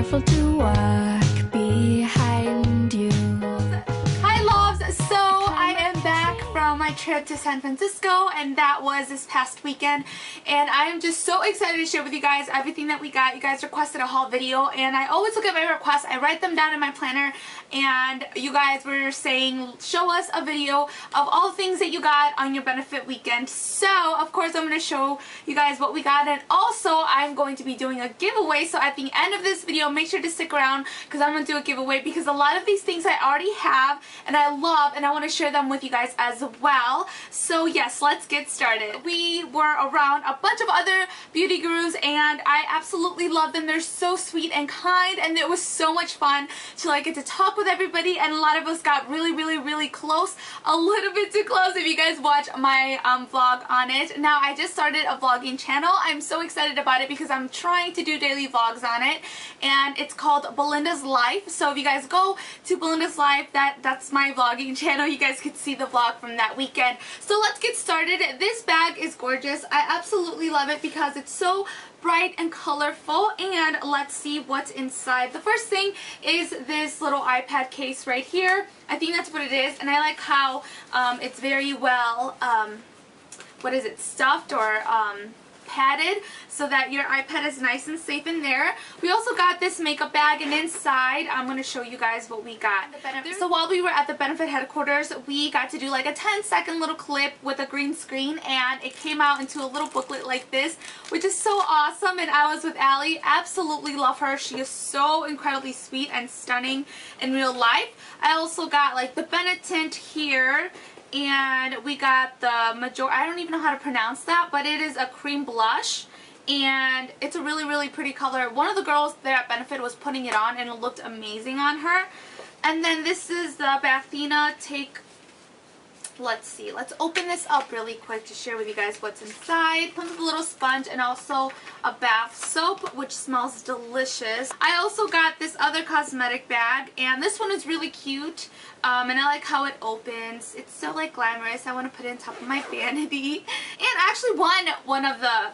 careful to walk behind you. Hi loves, so I am back from my trip to San Francisco, and that was this past weekend, and I am just so excited to share with you guys everything that we got. You guys requested a haul video, and I always look at my requests. I write them down in my planner, and you guys were saying show us a video of all the things that you got on your benefit weekend. So of course I'm going to show you guys what we got, and also I'm going to be doing a giveaway. So at the end of this video, make sure to stick around because I'm going to do a giveaway, because a lot of these things I already have and I love, and I want to share them with you guys as well. So yes, let's get started. We were around a bunch of other beauty gurus, and I absolutely love them. They're so sweet and kind, and it was so much fun to get to talk with everybody, and a lot of us got really close, a little bit too close if you guys watch my vlog on it. Now I just started a vlogging channel. I'm so excited about it because I'm trying to do daily vlogs on it, and it's called Belinda's Life. So if you guys go to Belinda's Life, that's my vlogging channel. You guys could see the vlog from that weekend. So let's get started. This bag is gorgeous. I absolutely love it because it's so bright and colorful, and let's see what's inside. The first thing is this little iPad case right here. I think that's what it is, and I like how it's very well what is it, stuffed or padded, so that your iPad is nice and safe in there. We also got this makeup bag, and inside I'm going to show you guys what we got. So while we were at the benefit headquarters, we got to do like a 10-second little clip with a green screen, and it came out into a little booklet like this, which is so awesome. And I was with Allie. Absolutely love her. She is so incredibly sweet and stunning in real life. I also got like the Benetint here, and we got the I don't even know how to pronounce that, but it is a cream blush, and it's a really pretty color. One of the girls there at Benefit was putting it on, and it looked amazing on her. And then this is the Bathina Take. Let's see, let's open this up really quick to share with you guys what's inside. Comes with a little sponge and also a bath soap, which smells delicious. I also got this other cosmetic bag, and this one is really cute, and I like how it opens. It's so glamorous. I want to put it on top of my vanity. And I actually won one of the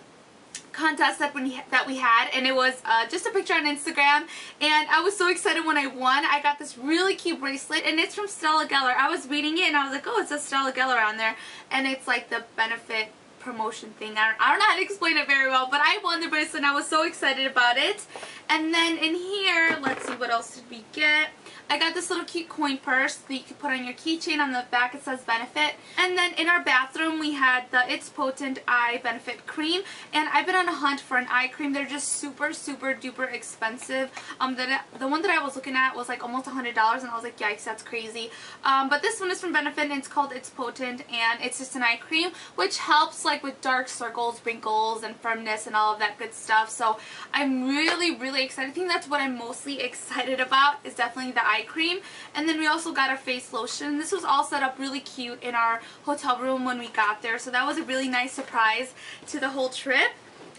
contest that we had, and it was just a picture on Instagram, and I was so excited when I won. I got this really cute bracelet, and it's from Stella Geller. I was reading it and I was like, oh, it says Stella Geller on there, and it's like the benefit promotion thing. I don't know how to explain it very well, but I won the bracelet and I was so excited about it. And then in here, let's see, what else did we get? I got this little cute coin purse that you can put on your keychain. On the back it says Benefit. And then in our bathroom we had the It's Potent Eye Benefit Cream. And I've been on a hunt for an eye cream. They're just super duper expensive. The one that I was looking at was like almost $100, and I was like, yikes, that's crazy. But this one is from Benefit, and it's called It's Potent, and it's just an eye cream which helps with dark circles, wrinkles, and firmness and all of that good stuff. So I'm really excited. I think that's what I'm mostly excited about, is definitely the eye cream. And then we also got a face lotion. This was all set up really cute in our hotel room when we got there, so that was a really nice surprise to the whole trip.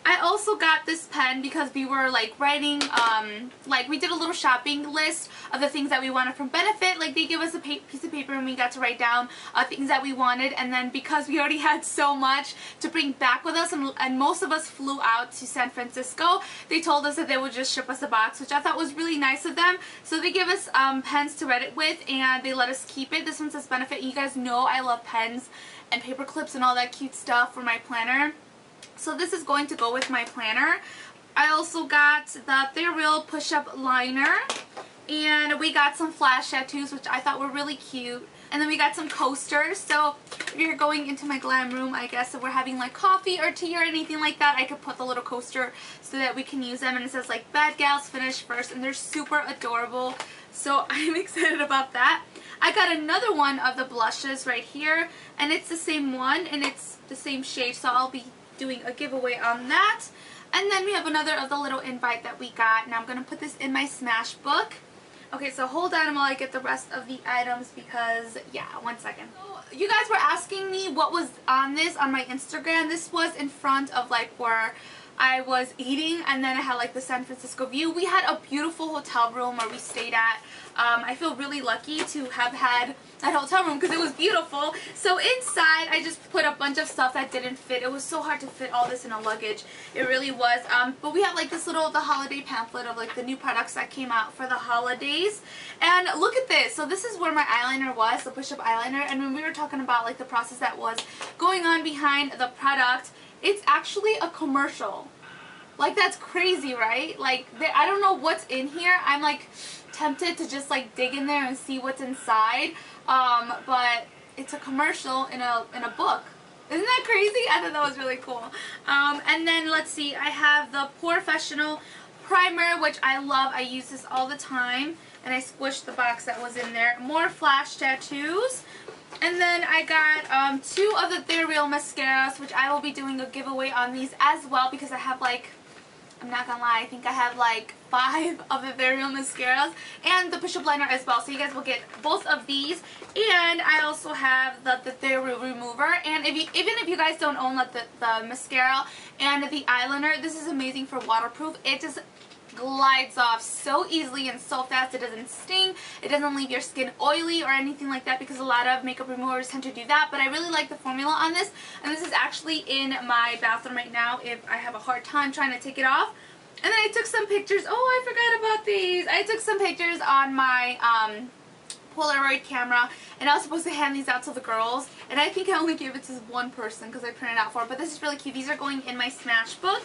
I also got this pen because we were writing, we did a little shopping list of the things that we wanted from Benefit. They gave us a piece of paper, and we got to write down things that we wanted, and then because we already had so much to bring back with us, and most of us flew out to San Francisco, they told us that they would just ship us a box, which I thought was really nice of them. So they gave us pens to write it with, and they let us keep it. This one says Benefit. You guys know I love pens and paper clips and all that cute stuff for my planner. So this is going to go with my planner. I also got the Thayerreal push-up liner, and we got some flash tattoos, which I thought were really cute. And then we got some coasters. So if you're going into my glam room, I guess, if we're having coffee or tea or anything like that, I could put the little coaster so that we can use them. And it says Bad Gals Finish First, and they're super adorable. So I'm excited about that. I got another one of the blushes right here, and it's the same one, and it's the same shade, so I'll be doing a giveaway on that. And then we have another of the little invite that we got. Now I'm going to put this in my Smash book. Okay, so hold on while I get the rest of the items, because, yeah, one second. So you guys were asking me what was on this on my Instagram. This was in front of where I was eating, and then I had like the San Francisco view. We had a beautiful hotel room where we stayed at. I feel really lucky to have had that hotel room because it was beautiful. So inside I just put a bunch of stuff that didn't fit. It was so hard to fit all this in a luggage. It really was. But we had like this little, the holiday pamphlet of like the new products that came out for the holidays. And look at this. So this is where my eyeliner was, the push-up eyeliner. And when we were talking about like the process that was going on behind the product, it's actually a commercial. Like, that's crazy, right? Like, I don't know what's in here. I'm like tempted to just like dig in there and see what's inside. But it's a commercial in a book. Isn't that crazy? I thought that was really cool. And then let's see, I have the POREfessional primer, which I love. I use this all the time, and I squished the box that was in there. More Flash Tattoos. And then I got 2 of the They're Real mascaras, which I will be doing a giveaway on these as well, because I have like, I'm not gonna lie, I think I have like 5 of the They're Real mascaras and the push-up liner as well. So you guys will get both of these. And I also have the They're Real remover. And even if you guys don't own the mascara and the eyeliner, this is amazing for waterproof. It just glides off so easily and so fast. It doesn't sting, it doesn't leave your skin oily or anything like that, because a lot of makeup removers tend to do that. But I really like the formula on this, and this is actually in my bathroom right now if I have a hard time trying to take it off. And then I took some pictures. Oh, I forgot about these. I took some pictures on my Polaroid camera, and I was supposed to hand these out to the girls, and I think I only gave it to one person because I printed out 4, but this is really cute. These are going in my Smashbook.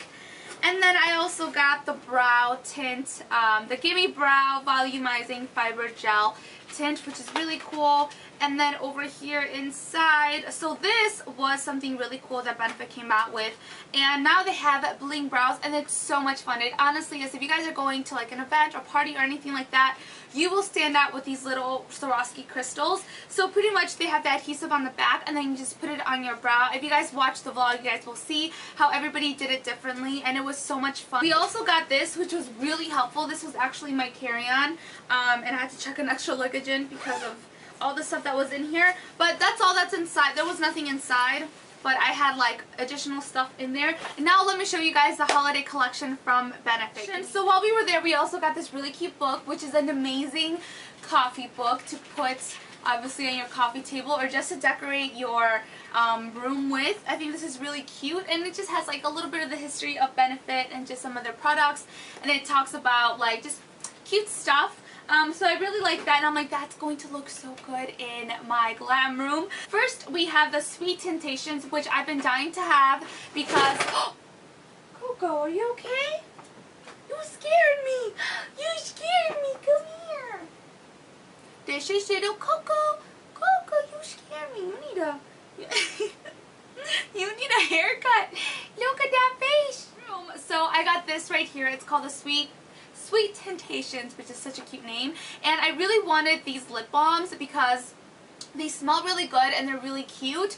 And then I also got the brow tint, the Gimme Brow Volumizing Fiber Gel tint, which is really cool. And then over here inside, so this was something really cool that Benefit came out with, and now they have bling brows, and it's so much fun. It honestly is. If you guys are going to like an event or party or anything like that, you will stand out with these little Swarovski crystals. So pretty much they have the adhesive on the back, and then you just put it on your brow. If you guys watch the vlog, you guys will see how everybody did it differently, and it was so much fun. We also got this, which was really helpful. This was actually my carry-on, and I had to check an extra luggage in because of all the stuff that was in here. But that's all that's inside. There was nothing inside, but I had like additional stuff in there. And now let me show you guys the holiday collection from Benefit. And so while we were there, we also got this really cute book, which is an amazing coffee book to put obviously on your coffee table or just to decorate your room with. I think this is really cute, and it just has like a little bit of the history of Benefit and just some of their products, and it talks about like just cute stuff. So I really like that, and I'm like, that's going to look so good in my glam room. First, we have the Sweet Temptations, which I've been dying to have because... Coco, are you okay? You scared me! You scared me! Come here! This is little Coco. Coco, you scared me. You need a haircut. Look at that face. So I got this right here. It's called the Sweet Temptations, which is such a cute name, and I really wanted these lip balms because they smell really good and they're really cute.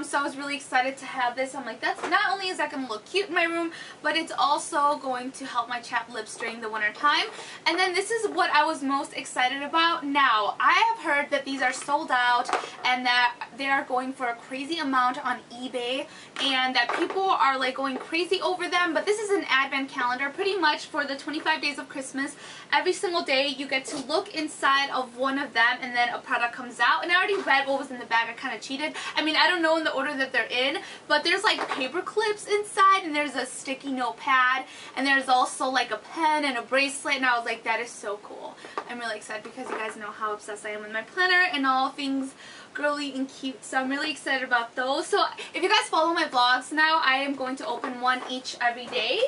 So I was really excited to have this. I'm like, that's not only is that going to look cute in my room, but it's also going to help my chapped lips during the winter time. And then this is what I was most excited about. Now, I have heard that these are sold out and that they are going for a crazy amount on eBay, and that people are like going crazy over them. But this is an advent calendar pretty much for the 25 days of Christmas. Every single day you get to look inside of one of them, and then a product comes out. And I already read what was in the bag. I kind of cheated. I mean, I don't know in the order that they're in, but there's like paper clips inside, and there's a sticky notepad, and there's also like a pen and a bracelet, and I was like, that is so cool. I'm really excited because you guys know how obsessed I am with my planner and all things girly and cute, so I'm really excited about those. So if you guys follow my vlogs now, I am going to open one each every day,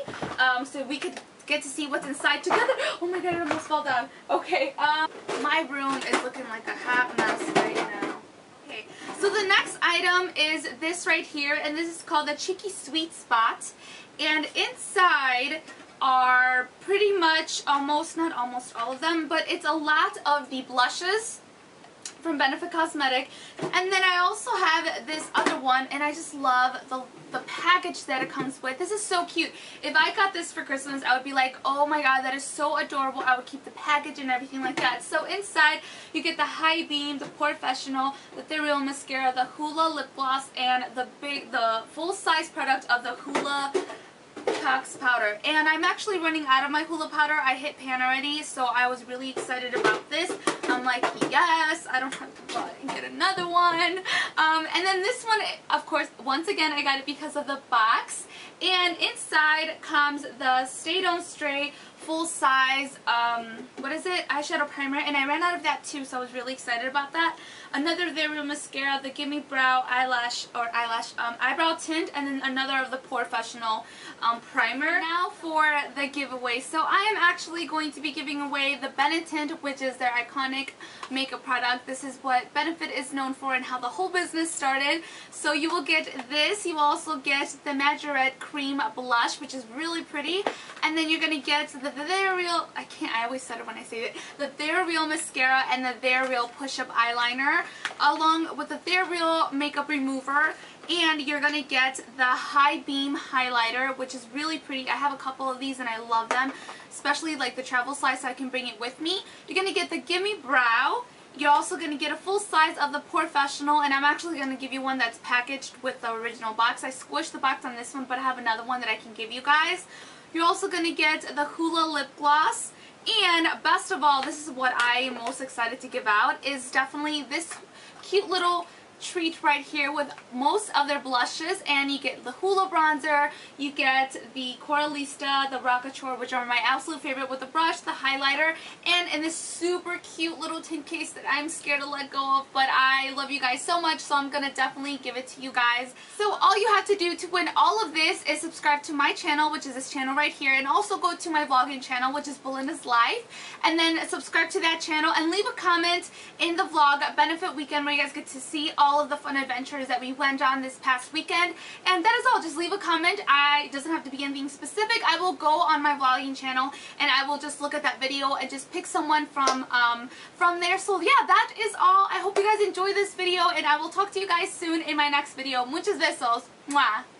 so we could get to see what's inside together. Oh my god, it almost fell down. Okay, my room is looking like a hot mess right now. Okay, so the next item is this right here, and this is called the Cheeky Sweet Spot, and inside are pretty much not almost all of them, but it's a lot of the blushes from Benefit Cosmetic. And then I also have this other one, and I just love the package that it comes with. This is so cute. If I got this for Christmas, I would be like, oh my god, that is so adorable. I would keep the package and everything like that. So inside, you get the High Beam, the POREfessional, the They're Real mascara, the Hoola lip gloss, and the full-size product of the Hoola Detox powder. And I'm actually running out of my Hoola powder. I hit pan already, so I was really excited about this. I'm like, yes, I don't have to buy and get another one. And then this one, of course, once again, I got it because of the box. And inside comes the Stay Don't Stray full size, what is it? Eyeshadow primer. And I ran out of that too, so I was really excited about that. Another They're Real mascara, the Gimme Brow eyebrow tint, and then another of the POREfessional primer. Now for the giveaway. So I am actually going to be giving away the Benetint, which is their iconic makeup product. This is what Benefit is known for and how the whole business started. So you will get this. You will also get the Majorette Cream Blush, which is really pretty. And then you're going to get the They're Real, I always said it when I say it, the They're Real mascara and the They're Real push-up eyeliner, along with the They're Real makeup remover. And you're going to get the High Beam highlighter, which is really pretty. I have a couple of these and I love them, especially like the travel size, so I can bring it with me. You're going to get the Gimme Brow. You're also going to get a full size of the POREfessional, and I'm actually going to give you one that's packaged with the original box. I squished the box on this one, but I have another one that I can give you guys. You're also going to get the Hoola lip gloss. And best of all, this is what I am most excited to give out, is definitely this cute little treat right here with most of their blushes. And you get the Hoola bronzer, you get the Coralista, the Rockachore, which are my absolute favorite, with the brush, the highlighter, and in this super cute little tin case that I'm scared to let go of, but I love you guys so much, so I'm gonna definitely give it to you guys. So all you have to do to win all of this is subscribe to my channel, which is this channel right here, and also go to my vlogging channel, which is Belinda's Life, and then subscribe to that channel and leave a comment in the vlog Benefit Weekend, where you guys get to see all of the fun adventures that we went on this past weekend. And that is all. Just leave a comment. It doesn't have to be anything specific. I will go on my vlogging channel and I will just look at that video and just pick someone from there. So yeah, that is all. I hope you guys enjoy this video, and I will talk to you guys soon in my next video. Muchos besos. Mwah.